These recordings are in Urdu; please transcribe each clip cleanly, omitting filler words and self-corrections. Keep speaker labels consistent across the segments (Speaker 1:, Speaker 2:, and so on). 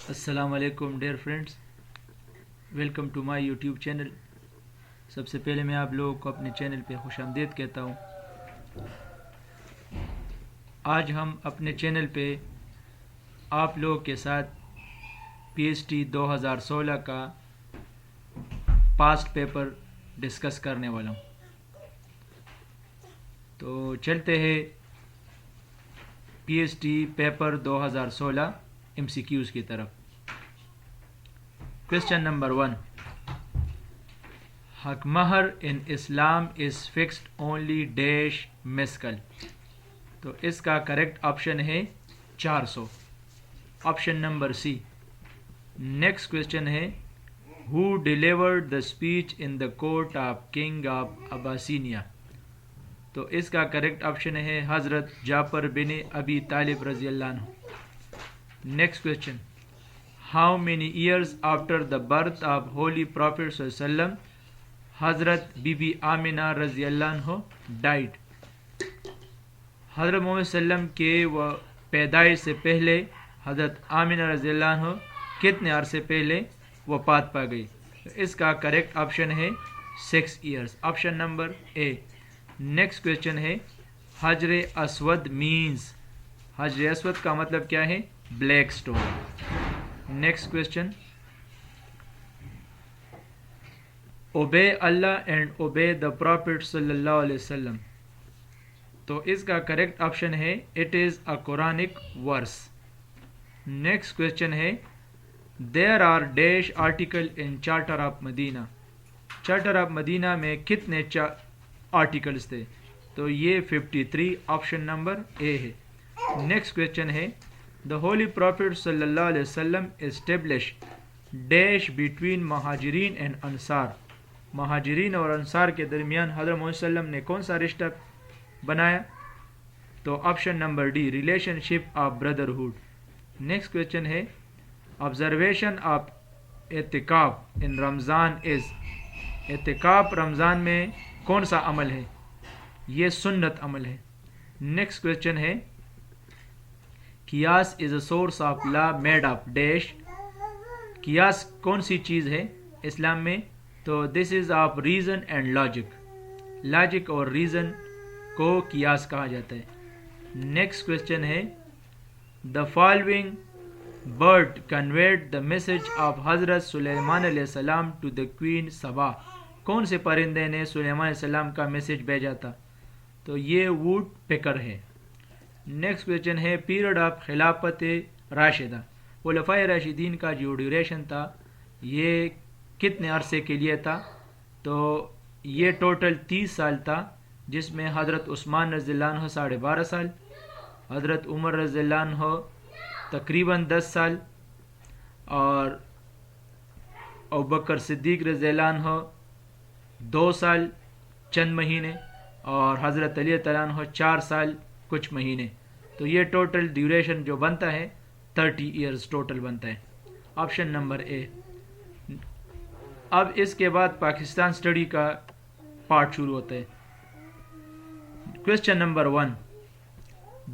Speaker 1: السلام علیکم dear friends, welcome to my YouTube channel. سب سے پہلے میں آپ لوگوں کو اپنے چینل پہ خوش آمدید کہتا ہوں۔ آج ہم اپنے چینل پہ آپ لوگوں کے ساتھ پی ایچ ڈی 2016 کا پاسٹ پیپر ڈسکس کرنے والا ہوں۔ تو چلتے ہیں P H D paper 2016 M C Qs کی طرف۔ Question number 1. Haq Mahar in Islam is fixed only dash mescal. تو اس کا کریکٹ آپشن ہے 400، آپشن نمبر سی۔ نیکسٹ کوشچن ہے Who delivered the speech in the court of King of Abyssinia؟ تو اس کا کریکٹ آپشن ہے حضرت جعفر بن ابی طالب رضی اللہ عنہ۔ Next question How many years after the birth of Holy Prophet صلی اللہ علیہ وسلم حضرت بی بی آمنہ رضی اللہ عنہ died؟ حضرت محمد صلی اللہ علیہ وسلم کے پیدائش سے پہلے حضرت آمنہ رضی اللہ عنہ کتنے عرصے پہلے وفات پا گئی؟ اس کا کریکٹ آپشن ہے 6 years، آپشن نمبر اے۔ نیکسٹ کوشچن ہے حجر اسود مینز، حجر اسود کا مطلب کیا ہے؟ Black stone. Next question obey Allah and obey the prophet صلی اللہ علیہ وسلم، تو اس کا کریکٹ آپشن ہے it is a Quranic verse. Next question ہے there are dash article in charter of Medina, charter of Medina میں کتنے آرٹیکلس تھے؟ تو یہ 53، آپشن نمبر اے ہے۔ نیکسٹ کوشچن ہے The Holy Prophet صلی اللہ علیہ وسلم established dash between مہاجرین and انصار، مہاجرین اور انصار کے درمیان حضرت محمد صلی اللہ علیہ وسلم نے کون سا رشتہ بنایا؟ تو option number D, relationship of brotherhood. Next question ہے آبزرویشن آف اعتکاف ان رمضان از، اعتکاف رمضان میں کون سا عمل ہے؟ یہ سنت عمل ہے۔ نیکسٹ کوشچن ہے قیاس is a source of law made of dash, قیاس کون سی چیز ہے اسلام میں؟ تو this is of reason and logic, logic اور ریزن کو قیاس کہا جاتا ہے۔ نیکسٹ کوشچن ہے the following bird conveyed the message of حضرت سلیمان علیہ السلام ٹو دا کوئین سبا، کون سے پرندے نے سلیمان علیہ السلام کا میسج بھیجا تھا؟ تو یہ ووڈ پیکر ہے۔ نیکسٹ کوشچن ہے پیریڈ آف خلافت راشدہ، خلفائے راشدین کا جو ڈیوریشن تھا یہ کتنے عرصے کے لیے تھا؟ تو یہ ٹوٹل 30 سال تھا، جس میں حضرت عثمان رضی اللہ عنہ 12.5 سال، حضرت عمر رضی اللہ عنہ تقریباً 10 سال، اور ابوبکر صدیق رضی اللہ عنہ 2 سال چند مہینے، اور حضرت علی تعالیٰ عنہ 4 سال کچھ مہینے۔ تو یہ ٹوٹل ڈیوریشن جو بنتا ہے 30 ایئرز ٹوٹل بنتا ہے، آپشن نمبر اے۔ اب اس کے بعد پاکستان سٹڈی کا پارٹ شروع ہوتا ہے۔ Question number 1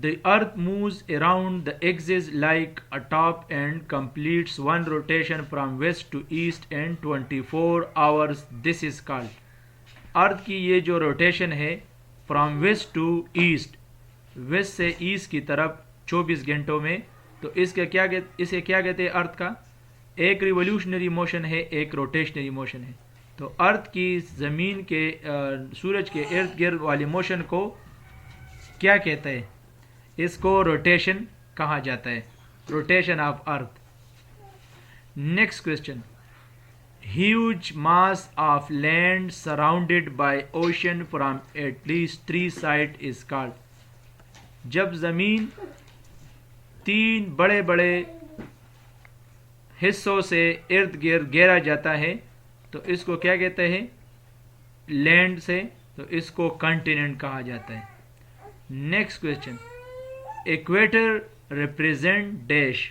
Speaker 1: The earth moves around the axis like a top and completes one rotation from west to east in 24 hours. This is called، earth کی یہ جو روٹیشن ہے from west to east, west سے ایسٹ کی طرف 24 گھنٹوں میں، تو اسے کیا کہتے ہیں؟ ارتھ کا ایک ریولیوشنری موشن ہے، ایک روٹیشنری موشن ہے۔ تو ارتھ کی زمین کے سورج کے ارد گرد والی موشن کو کیا کہتا ہے؟ اس کو روٹیشن کہا جاتا ہے، rotation of earth. Next question Huge mass of land surrounded by ocean from at least 3 sides is called، جب زمین 3 بڑے بڑے حصوں سے ارد گرد گھیرا جاتا ہے تو اس کو کیا کہتے ہیں؟ لینڈ سے، تو اس کو کنٹیننٹ کہا جاتا ہے۔ Next question equator represent dash,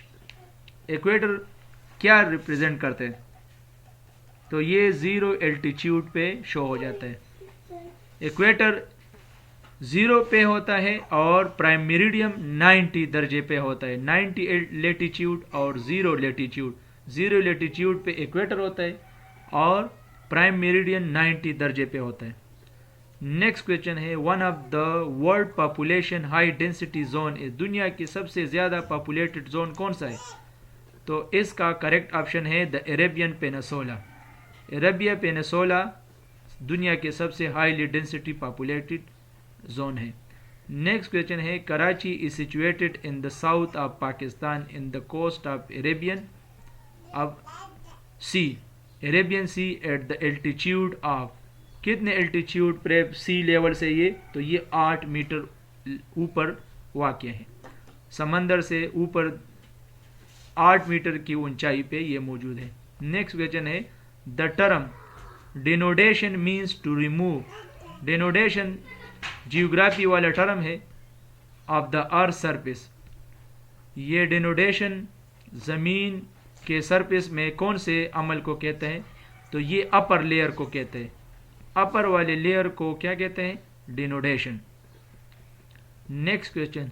Speaker 1: equator کیا ریپریزنٹ کرتے ہیں؟ تو یہ 0 الٹیٹیوڈ پہ شو ہو جاتا ہے۔ ایکویٹر 0 پہ ہوتا ہے اور پرائم میریڈیم 90 درجے پہ ہوتا ہے. 90 لیٹیچیوڈ اور 0 لیٹیچیوڈ. 0 لیٹیچیوڈ پہ ایکویٹر ہوتا ہے اور پرائم میریڈین 90 درجے پہ ہوتا ہے. نیکسٹ کویشچن ہے one of the world population high density zone is. دنیا کی سب سے زیادہ پاپولیٹڈ زون کون سا ہے؟ تو اس کا کریکٹ آپشن ہے دا عربین پینسولا. عربیہ پینسولا دنیا کے سب سے ہائیلی ڈینسٹی پاپولیٹڈ زون ہے. نیکسٹ کویشچن ہے Karachi is situated in the south of Pakistan in the coast of Arabian sea at the altitude of. کتنے الٹیچیوڈ پر سی لیول سے یہ؟ تو یہ 8 میٹر اوپر واقع ہے. سمندر سے اوپر 8 میٹر کی اونچائی پہ یہ موجود ہے. نیکسٹ کویشچن ہے the term denudation means to remove. Denudation geography والا ٹرم ہے آف دا ارتھ سرفیس. یہ ڈینوڈیشن زمین کے سرفیس میں کون سے عمل کو کہتے ہیں؟ تو یہ اپر لیئر کو کہتے ہیں. اپر والے لیئر کو کیا کہتے ہیں؟ Denudation. Next question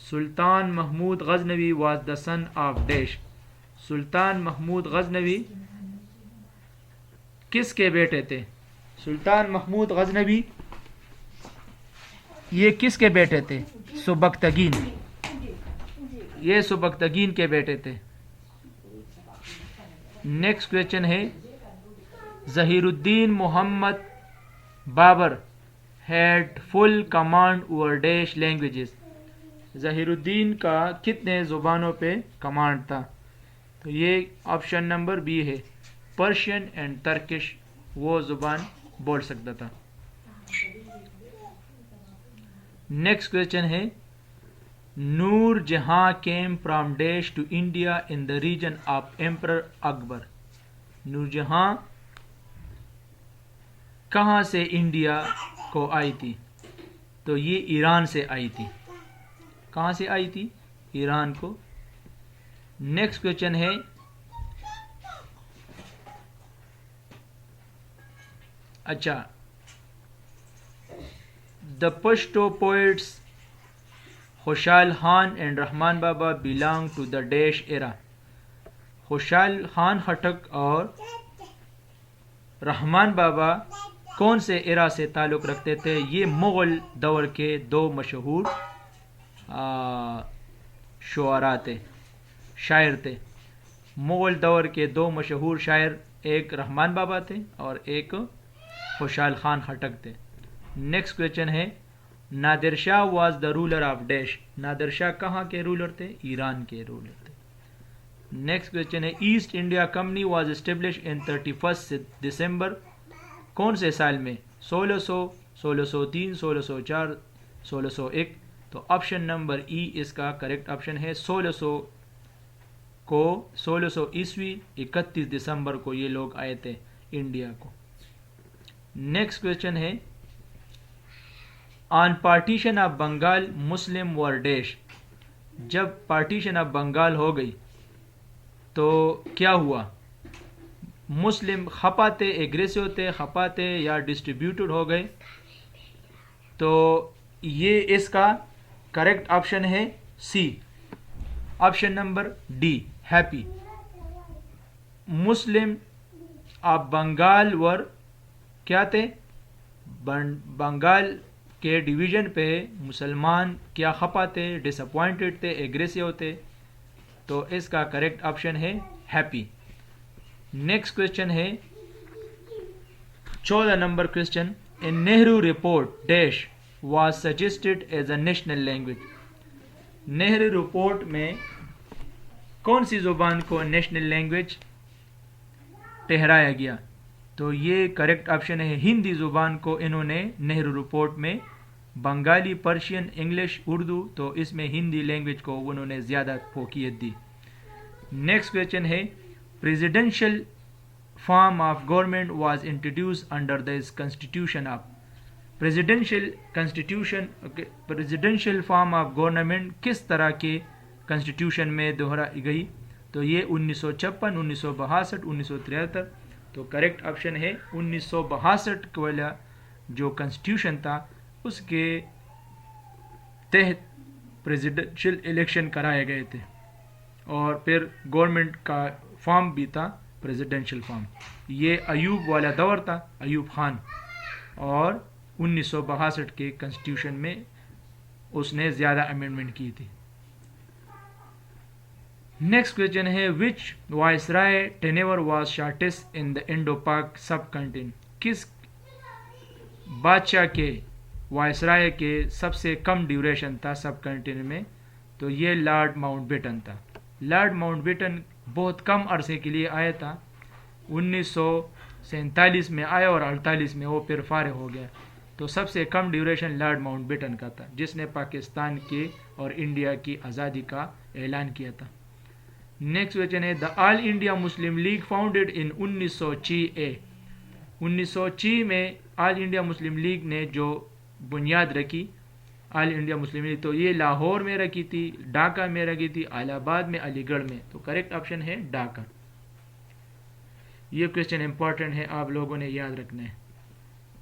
Speaker 1: Sultan Mahmud Ghaznavi was the son of dash. Sultan Mahmud Ghaznavi کس کے بیٹے تھے؟ سلطان محمود غزنوی یہ کس کے بیٹے تھے؟ سبکتگین. یہ سبکتگین کے بیٹے تھے. نیکسٹ کویشچن ہے Zahiruddin Muhammad Babur had full command over dash languages. Zahiruddin کا کتنے زبانوں پہ کمانڈ تھا؟ تو یہ آپشن نمبر بی ہے پرشین اینڈ ترکش وہ زبان بول سکتا تھا. نیکسٹ کویشچن ہے Noor Jahan came from dash to India in the region of emperor Akbar. Noor Jahan کہاں سے انڈیا کو آئی تھی؟ تو یہ ایران سے آئی تھی. کہاں سے آئی تھی؟ ایران کو. نیکسٹ کویشچن ہے اچھا دا پشتو پوئٹس خوشحال خان اینڈ رحمان بابا بلانگ ٹو دا ڈیش ایرا. خوشحال خان خٹک اور رحمان بابا کون سے ایرا سے تعلق رکھتے تھے؟ یہ مغل دور کے دو مشہور شعراء تھے، شاعر تھے. مغل دور کے دو مشہور شاعر ایک رحمان بابا تھے اور ایک خوشحال خان خٹک تھے. نیکسٹ کویشچن ہے Nadir Shah was the ruler of dash. Nadir Shah کہاں کے رولر تھے؟ ایران کے رولر تھے. نیکسٹ کویشچن ہے East India company was establish in 31 December کون سے سال میں؟ 1600، 1603، 1604، 1601. تو آپشن نمبر ای اس کا کریکٹ آپشن ہے. 1600 عیسوی 31 دسمبر کو یہ لوگ آئے تھے انڈیا کو. نیکسٹ کویشچن ہے on partition of Bengal Muslim ور ڈیش. جب پارٹیشن آف بنگال ہو گئی تو کیا ہوا؟ مسلم خپا تھے، ایگریسو تھے، خپا تھے یا ڈسٹریبیوٹڈ ہو گئے؟ تو یہ اس کا کریکٹ آپشن ہے C, option number D happy. Muslim of Bengal were کیا تھے؟ بنگال کے ڈویژن پہ مسلمان کیا خپا تھے، ڈس اپوائنٹڈ تھے، ایگریسو تھے. تو اس کا کریکٹ آپشن ہے ہیپی. نیکسٹ کویشچن ہے 14 number question in Nehru report dash was suggested as a national language. Nehru report میں کون سی زبان کو نیشنل لینگویج ٹھہرایا گیا؟ تو یہ کریکٹ آپشن ہے ہندی زبان کو انہوں نے نہرو رپورٹ میں، بنگالی، پرشین، انگلش، اردو، تو اس میں ہندی لینگویج کو انہوں نے زیادہ فوقیت دی. نیکسٹ کویشچن ہے presidential form of government was introduce under this constitution of. Presidential form of government کس طرح کے کنسٹیٹیوشن میں دہرائی گئی؟ تو یہ 1956، 1962، 1973. تو کریکٹ آپشن ہے 1962 والا جو کنسٹیٹیوشن تھا اس کے تحت پریزیڈنشل الیکشن کرائے گئے تھے، اور پھر گورنمنٹ کا فارم بھی تھا پریزیڈنشل فارم. یہ ایوب والا دور تھا، ایوب خان، اور 1962 کے کنسٹیٹیوشن میں اس نے زیادہ امینڈمنٹ کی تھی. نیکسٹ کویشچن ہے which viceroy tenure was shortest in the Indo Pak sub content. کس بادشاہ کے وائسرائے کے سب سے کم ڈیوریشن تھا سب کنٹینٹ میں؟ تو یہ لارڈ ماؤنٹ بیٹن تھا. لارڈ ماؤنٹ بیٹن بہت کم عرصے کے لیے آیا تھا، 1947 میں آیا اور 48 میں وہ پھر فارغ ہو گیا. تو سب سے کم ڈیوریشن لارڈ ماؤنٹ بیٹن کا تھا، جس نے پاکستان کے اور انڈیا کی آزادی کا اعلان کیا تھا. نیکسٹ کویشچن ہے دا آل India Muslim league founded in 1906 1906 میں آل انڈیا مسلم لیگ نے جو بنیاد رکھی، آل انڈیا مسلم لیگ، تو یہ لاہور میں رکھی تھی، ڈھاکہ میں رکھی تھی، الہ آباد میں، علی گڑھ میں. تو کریکٹ آپشن ہے ڈھاکہ. یہ کویشچن امپورٹنٹ ہے، آپ لوگوں نے یاد رکھنا ہے.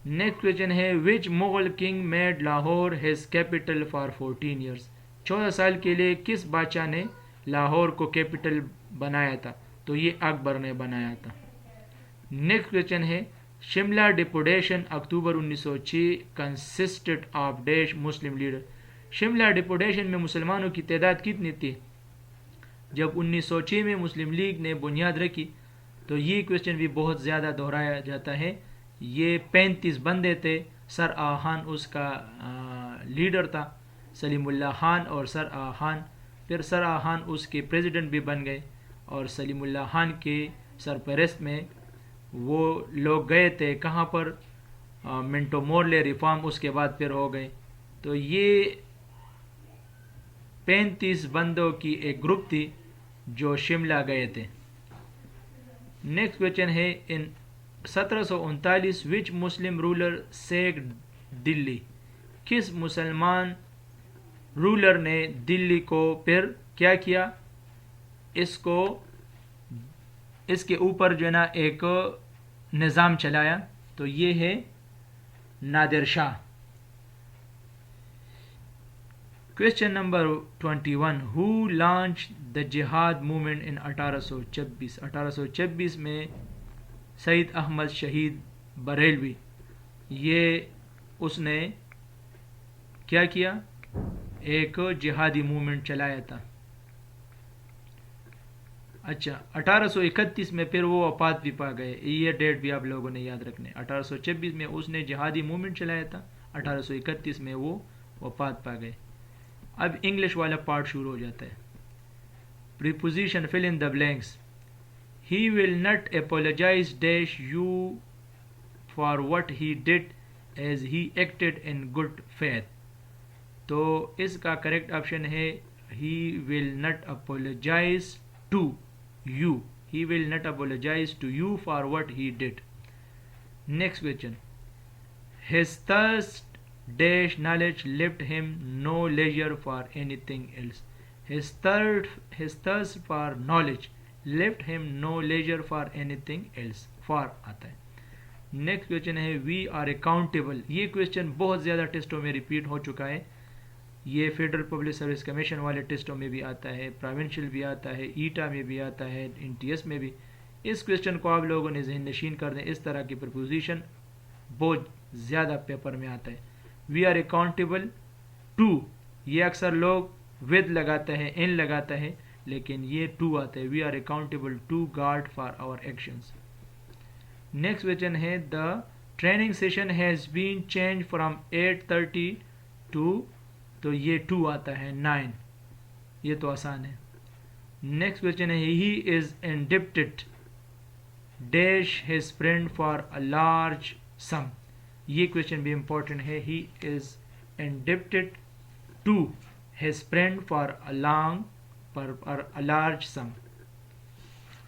Speaker 1: نیکسٹ کویشچن ہے which Mughal king made Lahore his capital for 14 years. 14 سال کے لیے کس بادشاہ نے لاہور کو کیپٹل بنایا تھا؟ تو یہ اکبر نے بنایا تھا. نیکسٹ کویشچن ہے Shimla deputation October 1906 consisted of dash Muslim leader. Shimla deputation میں مسلمانوں کی تعداد کتنی تھی جب 1906 میں مسلم لیگ نے بنیاد رکھی؟ تو یہ کویشچن بھی بہت زیادہ دہرایا جاتا ہے. یہ 35 بندے تھے. سر آ خان اس کا لیڈر تھا، سلیم اللہ خان اور سر آ خان. پھر سر آ خان اس کے پریزیڈنٹ بھی بن گئے، اور سلیم اللہ خان کے سرپرست میں وہ لوگ گئے تھے کہاں پر، منٹو مورلے ریفارم اس کے بعد پھر ہو گئے. تو یہ 35 بندوں کی ایک گروپ تھی جو شملہ گئے تھے. نیکسٹ کویشچن ہے ان 1739 وچ مسلم رولر سیک دلی. کس مسلمان رولر نے دلی کو پھر کیا کیا، اس کے اوپر جو ہے نا ایک نظام چلایا؟ تو یہ ہے نادر شاہ. کویشچن نمبر 21 ہو لانچ دا جہاد موومنٹ ان 1826. 1826 میں سید احمد شہید بریلوی، یہ اس نے کیا کیا، ایک جہادی موومنٹ چلایا تھا. اچھا 1831 میں پھر وہ وفات بھی پا گئے. یہ ڈیٹ بھی آپ لوگوں نے یاد رکھنے. 1826 میں اس نے جہادی موومنٹ چلایا تھا، 1831 میں وہ وفات پا گئے. اب انگلش والا پارٹ شروع ہو جاتا ہے. Preposition fill in the blanks. He will not apologize dash you for what he did as he acted in good faith. تو اس کا کریکٹ آپشن ہے he will not apologize to you. He will not apologize to you for what he did. Next question. His thirst dash knowledge left him no leisure for anything else. His thirst for knowledge left him no leisure for anything else. for آتا ہے. نیکسٹ کویشچن ہے وی آر اکاؤنٹیبل. یہ کویشچن بہت زیادہ ٹیسٹوں میں ریپیٹ ہو چکا ہے. یہ فیڈرل پبلک سروس کمیشن والے ٹیسٹوں میں بھی آتا ہے، پروونشل بھی آتا ہے، ایٹا میں بھی آتا ہے، NTS میں بھی. اس کویشچن کو آپ لوگوں نے ذہن نشین کر دیں. اس طرح کی پرپوزیشن بہت زیادہ پیپر میں آتا ہے. وی آر اکاؤنٹیبل ٹو، یہ اکثر لوگ ود لگاتا ہے، ان لگاتا ہے، لیکن یہ ٹو آتا ہے. We are accountable to God for our actions. Next question ہے the training session has been change from 8:30 to, تو یہ 2 آتا ہے 9. یہ تو آسان ہے. نیکسٹ کویشچن ہے he is indebted dash his friend for a large sum. یہ کویشچن بھی امپورٹنٹ ہے. He is indebted to his friend for a large sum.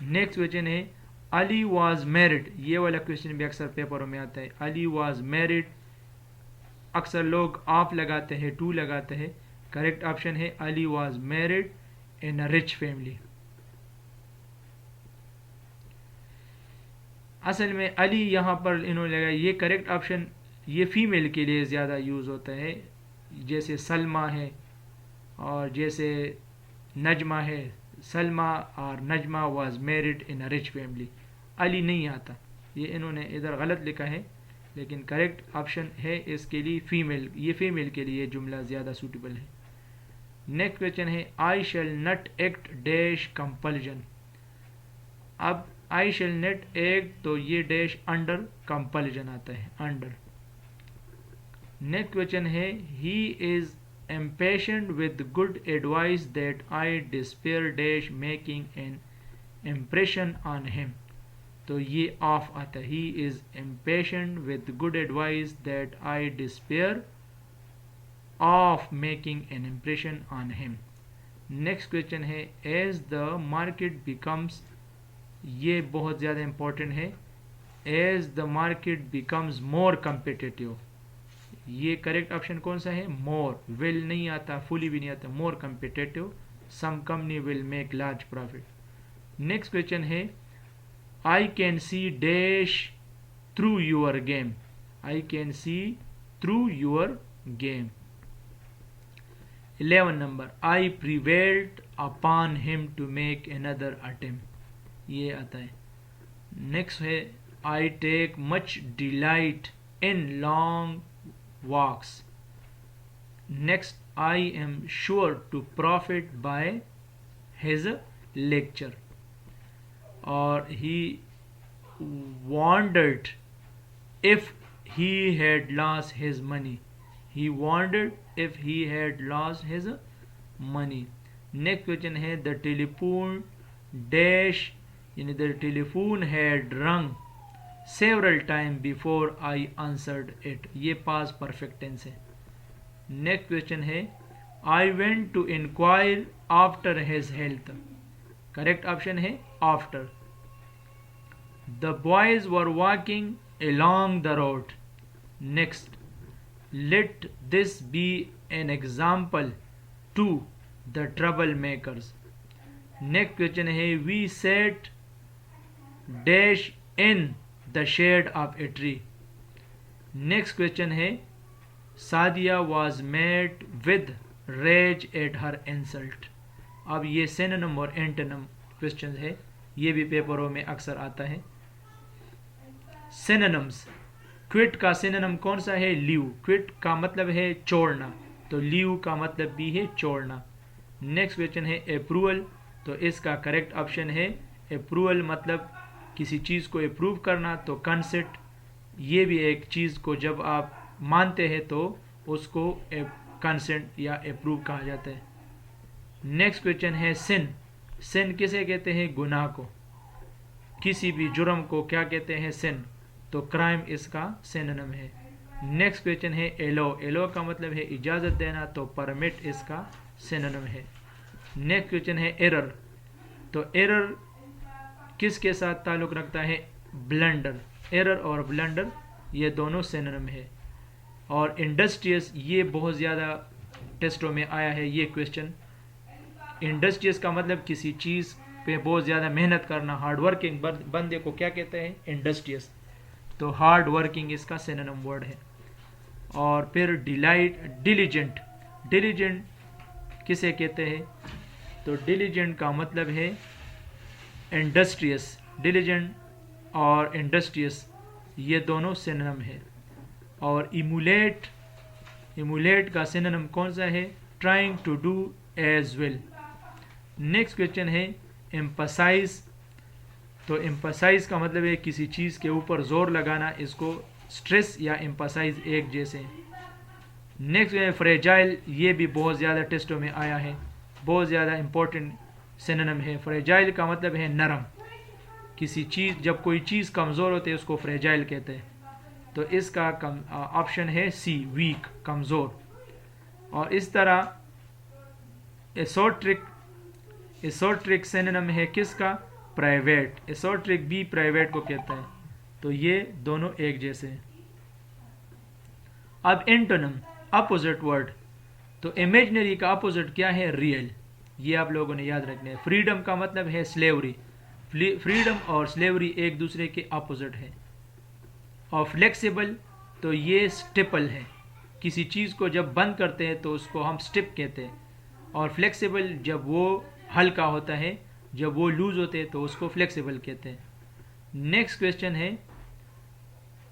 Speaker 1: Next question Ali Ali was married. یہ والا کویشچن بھی اکثر پیپروں میں آتا ہے. علی واز میرڈ، اکثر لوگ آف لگاتے ہیں، ٹو لگاتے ہیں. کریکٹ آپشن ہے علی was married in a rich family. اصل میں علی یہاں پر انہوں نے لگایا، یہ کریکٹ آپشن یہ فیمیل کے لیے زیادہ یوز ہوتا ہے، جیسے سلمہ ہے اور جیسے نجمہ ہے. سلمہ اور Najma was married in a rich family. Ali نہیں آتا، یہ انہوں نے ادھر غلط لکھا ہے، لیکن کریکٹ آپشن ہے اس کے لیے فیمیل. یہ فیمیل کے لیے جملہ زیادہ سوٹیبل ہے. نیکسٹ کویشچن ہے I shall not act dash compulsion. اب آئی شیل نٹ ایکٹ تو یہ ڈیش انڈر کمپلژن آتا ہے، انڈر. نیکسٹ کویشچن ہے he is impatient with good advice that I despair dash making an impression on him. تو یہ آف آتا ہے. He is impatient with good advice that I despair of making an impression on him. Next question ہے as the market becomes. یہ بہت زیادہ امپورٹنٹ ہے. as the market becomes more competitive. یہ کریکٹ آپشن کون سا ہے؟ مور. ول نہیں آتا، فلی بھی نہیں آتا. More competitive some company will make large profit. Next question ہے I can see dash through your game. I can see through your game. 11 number I prevailed upon him to make another attempt. یہ آتا ہے. نیکسٹ ہے I take much delight in long walks. Next, I am sure to profit by his lecture. Or he wondered if he had lost his money. He wondered if he had lost his money. Next question ہے the telephone dash, یعنی the telephone had rung several times before I answered it. یہ past perfect tense ہے. Next question ہے I went to inquire after his health. Correct option ہے after. The boys were walking along the road. Next, let this be an example to the troublemakers. Next question ہے we sat dash in the shade of a tree. Next question ہے Sadia was mad with rage at her insult. اب یہ synonym اور antonym questions ہے، یہ بھی پیپروں میں اکثر آتا ہے. synonyms. quit کا synonym کون سا ہے؟ leave. quit کا مطلب ہے چھوڑنا، تو leave کا مطلب بھی ہے چھوڑنا. نیکسٹ کویشچن ہے approval. تو اس کا کریکٹ آپشن ہے approval مطلب کسی چیز کو اپروو کرنا. تو کنسنٹ یہ بھی ایک چیز کو جب آپ مانتے ہیں تو اس کو کنسنٹ یا اپروو کہا جاتا ہے. نیکسٹ کویشچن ہے سن. سن کسے کہتے ہیں؟ گناہ کو. کسی بھی جرم کو کیا کہتے ہیں؟ سن. تو کرائم اس کا سینونیم ہے. نیکسٹ کویشچن ہے ایلو. ایلو کا مطلب ہے اجازت دینا، تو پرمٹ اس کا سینونیم ہے. نیکسٹ کویشچن ہے ایرر. تو ایرر کس کے ساتھ تعلق رکھتا ہے؟ بلنڈر. ایرر اور بلنڈر یہ دونوں سینونیم ہے. اور انڈسٹریس یہ بہت زیادہ ٹیسٹوں میں آیا ہے یہ کویشچن. انڈسٹریس کا مطلب کسی چیز پہ بہت زیادہ محنت کرنا. ہارڈ ورکنگ بندے کو کیا کہتے ہیں؟ انڈسٹریس. تو ہارڈ ورکنگ اس کا سینونیم ورڈ ہے. اور پھر ڈیلیجنٹ. ڈیلیجنٹ کسے کہتے ہیں؟ تو ڈیلیجنٹ کا مطلب ہے انڈسٹریس. ڈیلیجنٹ اور انڈسٹریس یہ دونوں سینونیم ہے. اور ایمولیٹ. ایمولیٹ کا سینونیم کون سا ہے؟ Trying to do as well. Next question ہے ایمپسائز. تو ایمپسائز کا مطلب ہے کسی چیز کے اوپر زور لگانا. اس کو اسٹریس یا ایمپسائز ایک جیسے. نیکسٹ ہے فریجائل. یہ بھی بہت زیادہ ٹیسٹوں میں آیا ہے، بہت زیادہ امپورٹنٹ سینونیم ہے. فریجائل کا مطلب ہے نرم. کسی چیز جب کوئی چیز کمزور ہوتی ہے اس کو فریجائل کہتے ہیں. تو اس کا آپشن ہے سی ویک، کمزور. اور اس طرح ایسوٹرک. ایسوٹرک سینونیم ہے کس کا؟ پرائیویٹ. ایسوٹرک بھی پرائیویٹ کو کہتا ہے. تو یہ دونوں ایک جیسے ہیں. اب اینٹونیم اپوزٹ ورڈ. تو امیجنری کا اپوزٹ کیا ہے؟ ریئل. یہ آپ لوگوں نے یاد رکھنا ہے. فریڈم کا مطلب ہے سلیوری. فریڈم اور سلیوری ایک دوسرے کے اپوزٹ ہے. اور فلیکسیبل. تو یہ اسٹیپل ہے. کسی چیز کو جب بند کرتے ہیں تو اس کو ہم اسٹپ کہتے ہیں, اور فلیکسیبل جب وہ ہلکا ہوتا ہے, جب وہ لوز ہوتے ہیں تو اس کو فلیکسیبل کہتے ہیں. نیکسٹ کویشچن ہے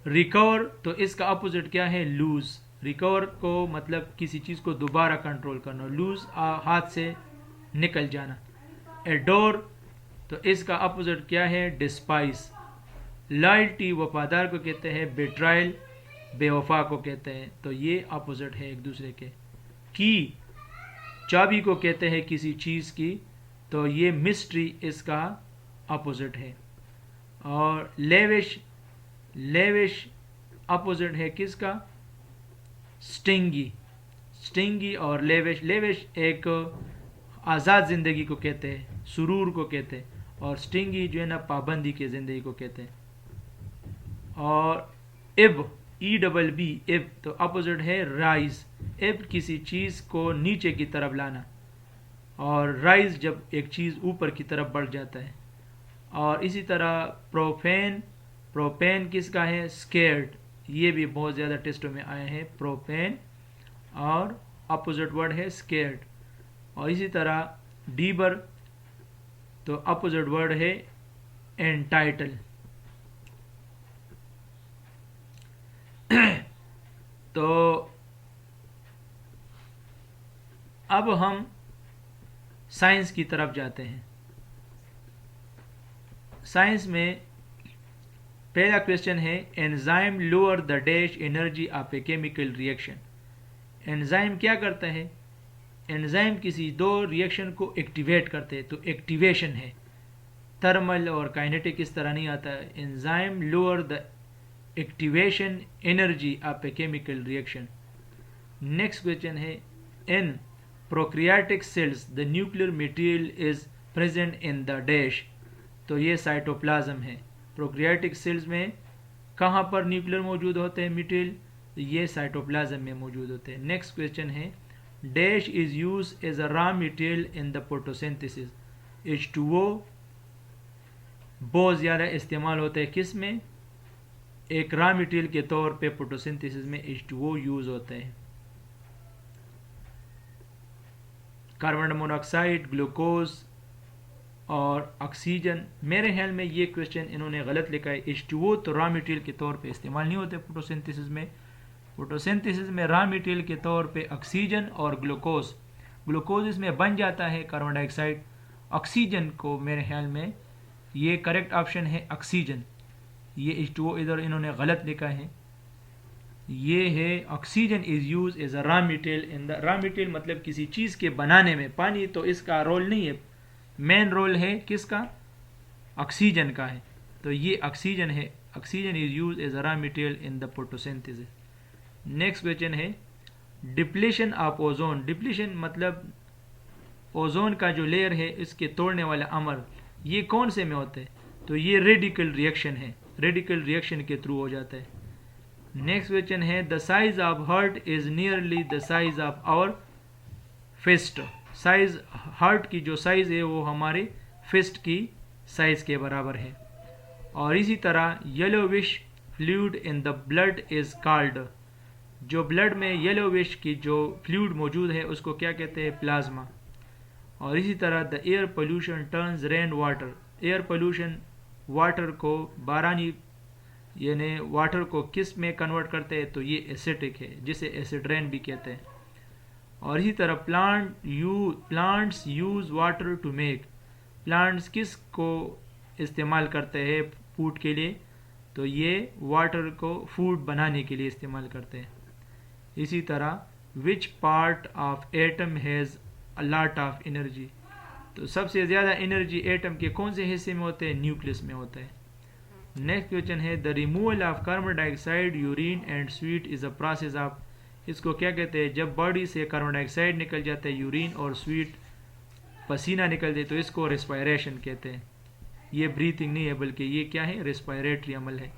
Speaker 1: ریکور, تو اس کا اپوزٹ کیا ہے؟ لوز. ریکور کو مطلب کسی چیز کو دوبارہ کنٹرول کرنا, لوز ہاتھ سے نکل جانا. ایڈور, تو اس کا اپوزٹ کیا ہے؟ ڈسپائز. لائلٹی وفادار کو کہتے ہیں, بیٹرائل بے وفا کو کہتے ہیں. تو یہ اپوزٹ ہے ایک دوسرے کے. کی, چابی کو کہتے ہیں کسی چیز کی, تو یہ مسٹری اس کا اپوزٹ ہے. اور لیوش, لیوش اپوزٹ ہے کس کا؟ سٹنگی. سٹنگی اور لیوش, لیوش ایک آزاد زندگی کو کہتے ہیں, سرور کو کہتے ہیں, اور سٹنگی جو ہے نا پابندی کے زندگی کو کہتے ہیں. اور اب, ای ڈبل بی, اب, تو اپوزٹ ہے رائز. اب کسی چیز کو نیچے کی طرف لانا, اور رائز جب ایک چیز اوپر کی طرف بڑھ جاتا ہے. اور اسی طرح پروپین, پروپین کس کا ہے؟ اسکیئرڈ. یہ بھی بہت زیادہ ٹیسٹوں میں آئے ہیں پروپین, اور اپوزٹ ورڈ ہے اسکیئرڈ. اور اسی طرح ڈیبر, تو اپوزٹ ورڈ ہے انٹائٹل. تو اب ہم سائنس کی طرف جاتے ہیں. سائنس میں پہلا کویشچن ہے enzyme lower the dash energy of a chemical reaction. Enzyme کیا کرتا ہے؟ انزائم کسی دو ریئیکشن کو ایکٹیویٹ کرتے ہیں, تو ایکٹیویشن ہے. تھرمل اور کائنیٹک اس طرح نہیں آتا ہے. Enzyme lower the activation energy of a chemical reaction. Next question ہے in prokaryotic cells the nuclear material is present in the dash. تو یہ سائٹوپلازم ہے. پروکریاٹک سیلز میں کہاں پر نیوکلیئر موجود ہوتے ہیں میٹیریل؟ یہ سائٹوپلازم میں موجود ہوتے ہیں. نیکسٹ کویشچن ہے dash is use as a raw material in the فوٹوسنتھسس. H2O بہت زیادہ استعمال ہوتا ہے کس میں؟ ایک را میٹیریل کے طور پہ فوٹوسنتھسس میں H2O یوز ہوتے ہیں. کاربن ڈائی مونوکسائڈ, گلوکوز اور آکسیجن. میرے خیال میں یہ کویشچن انہوں نے غلط لکھا ہے. H2O تو را میٹیریل کے طور پہ استعمال نہیں ہوتے فوٹوسنتھسس میں. فوٹوسنتھسس میں را میٹیریل کے طور پہ آکسیجن اور گلوکوز. گلوکوز اس میں بن جاتا ہے کاربن ڈائی آکسائڈ. آکسیجن کو میرے خیال میں یہ کریکٹ آپشن ہے آکسیجن. یہ H2O ادھر انہوں نے غلط لکھا ہے. یہ ہے oxygen is use as a raw material in the. Raw material مطلب کسی چیز کے بنانے میں. پانی تو اس کا رول نہیں ہے, مین رول ہے کس کا؟ آکسیجن کا ہے. تو یہ آکسیجن ہے. Oxygen is use as a raw material in the فوٹوسنتھسس. Next question ہے ڈپلیشن آف اوزون. ڈپلیشن مطلب اوزون کا جو لیئر ہے اس کے توڑنے والا عمل, یہ کون سے میں ہوتا ہے؟ تو یہ ریڈیکل ریئیکشن ہے. ریڈیکل ریئیکشن کے تھرو ہو جاتا ہے. نیکسٹ کویشچن ہے the size of heart is nearly the size of our fist. Size, heart کی جو سائز ہے وہ ہمارے فسٹ کی سائز کے برابر ہے. اور اسی طرح yellowish fluid in the blood is called. جو بلڈ میں یلووش کی جو فلوئڈ موجود ہے اس کو کیا کہتے ہیں؟ پلازما. اور اسی طرح the air pollution turns rain water. Air pollution water کو بارانی یعنی واٹر کو کس میں کنورٹ کرتے ہیں؟ تو یہ ایسیٹک ہے جسے ایسڈ رین بھی کہتے ہیں. اور اسی طرح plants use water to make. Plants کس کو استعمال کرتے ہیں فوڈ کے لیے؟ تو یہ واٹر کو فوڈ بنانے کے لیے استعمال کرتے ہیں. اسی طرح which part of atom has a lot of energy. تو سب سے زیادہ انرجی ایٹم کے کون سے حصے میں ہوتے ہیں؟ نیوکلس میں ہوتا ہے. نیکسٹ کویشچن ہے the removal of carbon dioxide urine and sweat is a process of. اس کو کیا کہتے ہیں؟ جب باڈی سے کاربن ڈائی آکسائڈ نکل جاتا ہے, یورین اور سویٹ پسینہ نکل دے, تو اس کو ریسپائریشن کہتے ہیں. یہ بریتھنگ نہیں ہے بلکہ یہ کیا ہے؟ ریسپائریٹری عمل ہے.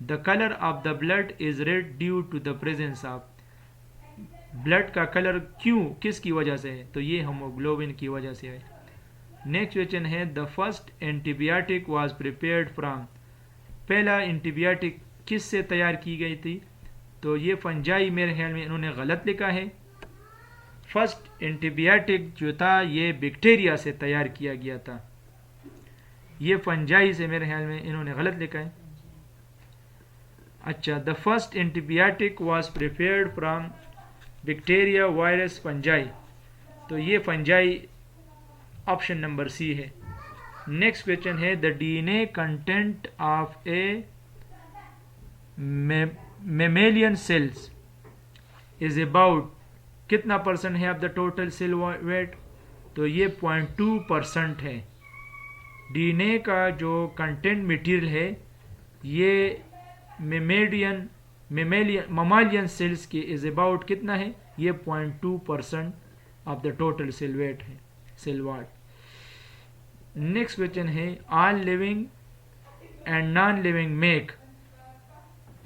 Speaker 1: The colour of the blood is red due to the presence of. Blood کا کلر کیوں, کس کی وجہ سے ہے؟ تو یہ ہیموگلوبن کی وجہ سے ہے. نیکسٹ کویشچن ہے the first antibiotic was prepared from. پہلا اینٹی بایوٹک کس سے تیار کی گئی تھی؟ تو یہ فنجائی میرے خیال میں انہوں نے غلط لکھا ہے. فرسٹ اینٹی بایوٹک جو تھا یہ بیکٹیریا سے تیار کیا گیا تھا. یہ فنجائی سے میرے خیال میں انہوں نے غلط لکھا ہے. اچھا, the first antibiotic was prepared from bacteria virus fungi. تو یہ فنجائی آپشن نمبر سی ہے. نیکسٹ کویشچن ہے the D N A content of a mammalian cells is about کتنا پرسنٹ ہے of the total cell weight. تو یہ 0.2% ہے. ڈی این اے کا جو کنٹینٹ مٹیریل ہے یہ ممالین سیلز کی از اباؤٹ کتنا ہے, یہ 0.2% of the total cell weight ہے, سیل واٹ. نیکسٹ کویشچن ہے all living and non living make.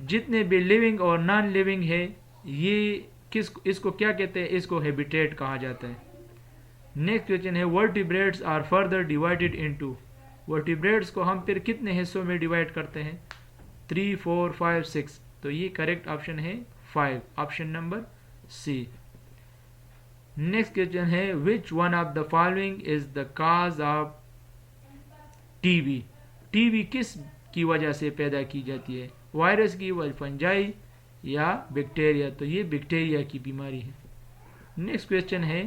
Speaker 1: جتنے بھی لیونگ اور نان لیونگ ہے یہ اس کو کیا کہتے ہیں, اس کو ہیبیٹیٹ کہا جاتا ہے. نیکسٹ کویشچن ہے vertebrates are further divided into. Vertebrates کو ہم پھر کتنے حصوں میں ڈیوائڈ کرتے ہیں, 3, 4, 5, 6. تو یہ کریکٹ آپشن ہے 5, آپشن نمبر سی. نیکسٹ کویشچن ہے which one of the following is the cause of T B. T B کس کی وجہ سے پیدا کی جاتی ہے, وائرس کی وجہ, فنجائی یا بیکٹیریا. تو یہ بیکٹیریا کی بیماری ہے. نیکسٹ کویشچن ہے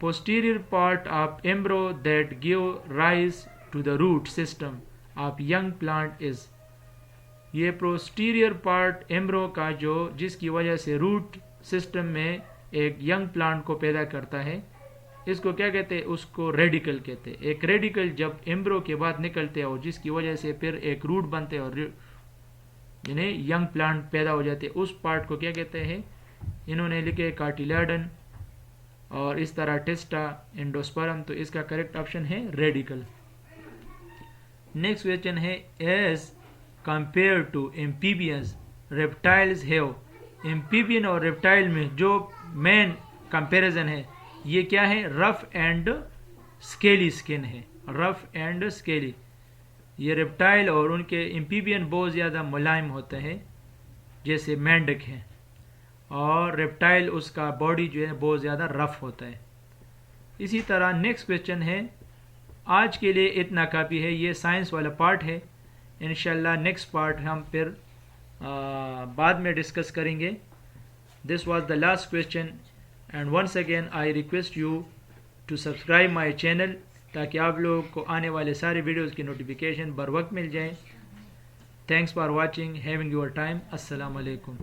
Speaker 1: posterior part of embryo that give rise to the root system of young plant is. یہ posterior part embryo کا جو جس کی وجہ سے روٹ سسٹم میں ایک ینگ پلانٹ کو پیدا کرتا ہے, اس کو کیا کہتے ہیں, اس کو ریڈیکل کہتے ہیں. ایک ریڈیکل جب ایمبرو کے بعد نکلتے ہیں اور جس کی وجہ سے پھر ایک روٹ بنتے ہیں اور یعنی ینگ پلانٹ پیدا ہو جاتے ہیں, اس پارٹ کو کیا کہتے ہیں, انہوں نے لکھے کارٹیلیڈن اور اس طرح ٹیسٹا انڈوسپرم. تو اس کا کریکٹ آپشن ہے ریڈیکل. نیکسٹ کویشچن ہے as compare to amphibians reptiles have. Amphibian اور ریپٹائل میں جو مین کمپیریزن ہے یہ کیا ہے, رف اینڈ اسکیلی سکن ہے. Rough and scaly. یہ ریپٹائل اور ان کے ایمپیبین بہت زیادہ ملائم ہوتے ہیں جیسے مینڈک ہے, اور ریپٹائل اس کا باڈی جو ہے بہت زیادہ رف ہوتا ہے. اسی طرح نیکسٹ کویشچن ہے, آج کے لیے اتنا کافی ہے, یہ سائنس والا پارٹ ہے. انشاءاللہ نیکسٹ پارٹ ہم پھر بعد میں ڈسکس کریں گے. This was the last question and once again I request you to subscribe my channel تاکہ آپ لوگوں کو آنے والے سارے ویڈیوز کی نوٹیفیکیشن بر وقت مل جائیں. Thanks for watching, having your time. السلام علیکم.